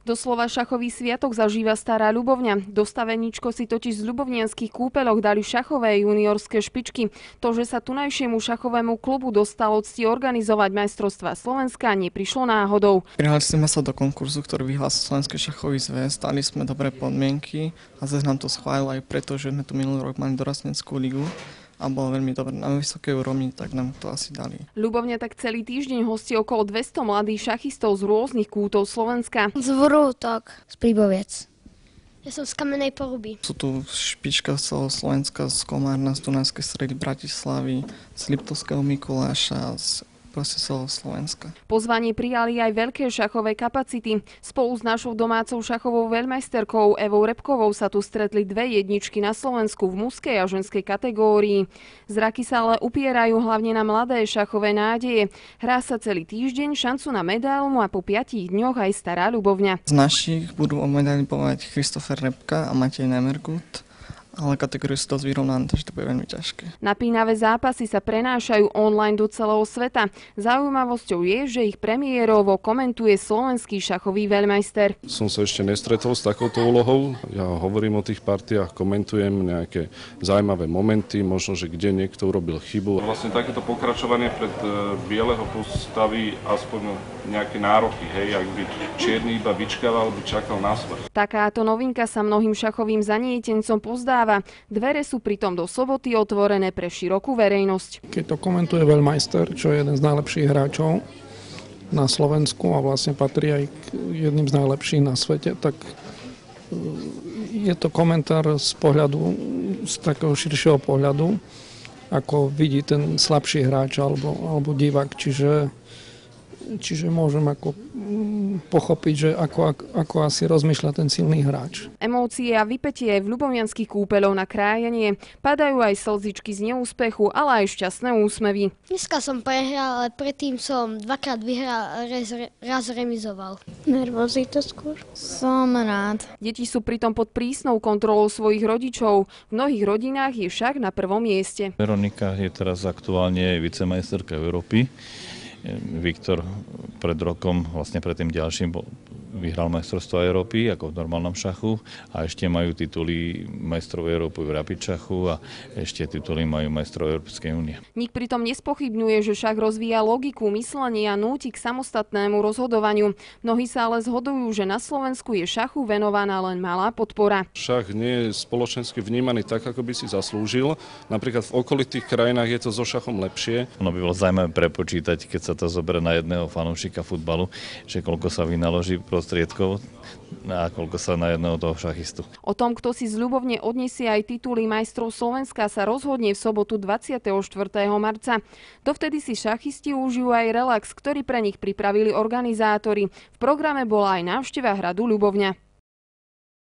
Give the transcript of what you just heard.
Doslova šachový sviatok zažíva Stará Ľubovňa. Do staveníčko si totiž z ľubovnianskych kúpeľok dali šachové juniorské špičky. To, že sa tunajšiemu šachovému klubu dostalo cti organizovať majstrovstvá Slovenska, neprišlo náhodou. Prihlásili sme sa do konkurzu, ktorý vyhlásil Slovenský šachový zväz. Dali sme dobré podmienky a zväz nám to schválil aj preto, že sme tu minulý rok mali dorasteneckú ligu a bolo veľmi dobré na vysokej úrovni, tak nám to asi dali. Ľubovňa tak celý týždeň hostí okolo 200 mladých šachistov z rôznych kútov Slovenska. Z Vrútok, z Príboviec. Ja som z Kamenej Poruby. Sú tu špička z celého Slovenska, z Komárna, z Dunajskej Stredy, Bratislavy, z Liptovského Mikuláša, z celého Slovenska. Pozvanie prijali aj veľké šachové kapacity. Spolu s našou domácou šachovou veľmajsterkou Evou Repkovou sa tu stretli dve jedničky na Slovensku v mužskej a ženskej kategórii. Zraky sa ale upierajú hlavne na mladé šachové nádeje. Hrá sa celý týždeň, šancu na medailu a po 5 dňoch aj Stará Ľubovňa. Z našich budú o medaily bojovať Christopher Repka a Matej Nemergut. Ale kategórie sú dosť vyrovnané, takže to bude veľmi ťažké. Napínavé zápasy sa prenášajú online do celého sveta. Zaujímavosťou je, že ich premiérovo komentuje slovenský šachový veľmajster. Som sa ešte nestretol s takouto úlohou. Ja hovorím o tých partiách, komentujem nejaké zaujímavé momenty, možno, že kde niekto urobil chybu. Vlastne takéto pokračovanie pred bieleho postaví aspoň nejaké nároky, hej, ak by čierny iba vyčkával, by čakal na svoj. Takáto novinka sa mnohým šachovým zanietencom pozdáva. Dvere sú pritom do soboty otvorené pre širokú verejnosť. Keď to komentuje veľmajster, čo je jeden z najlepších hráčov na Slovensku a vlastne patrí aj k jedným z najlepších na svete, tak je to komentár z takého širšieho pohľadu, ako vidí ten slabší hráč alebo divák, čiže môžem ako pochopiť, že ako asi rozmýšľa ten silný hráč. Emócie a vypätie v ľubovňanských kúpeľov na krájanie. Padajú aj slzičky z neúspechu, ale aj šťastné úsmevy. Dneska som prehral, ale predtým som dvakrát vyhral, raz remizoval. Nervozita skôr. Som rád. Deti sú pritom pod prísnou kontrolou svojich rodičov. V mnohých rodinách je šach na prvom mieste. Veronika je teraz aktuálne vicemajsterka Európy. Viktor pred rokom, vlastne pred tým ďalším, vyhral majstrovstvo Európy ako v normálnom šachu a ešte majú tituly majstrov Európy v rapid šachu a ešte tituly majú majstrov Európskej únie. Nik pritom nespochybňuje, že šach rozvíja logiku, myslenie a núti k samostatnému rozhodovaniu. Mnohí sa ale zhodujú, že na Slovensku je šachu venovaná len malá podpora. Šach nie je spoločensky vnímaný tak, ako by si zaslúžil. Napríklad v okolitých krajinách je to so šachom lepšie. Ono by bolo zaujímavé prepočítať, keď sa to zoberie na jedného fanúšika futbalu, že koľko sa vynaloží prostriedkov a koľko sa na jedného toho šachistu. O tom, kto si z Ľubovne odniesie aj tituly majstrov Slovenska, sa rozhodne v sobotu 24. marca. Dovtedy si šachisti užijú aj relax, ktorý pre nich pripravili organizátori. V programe bola aj návšteva hradu Ľubovňa.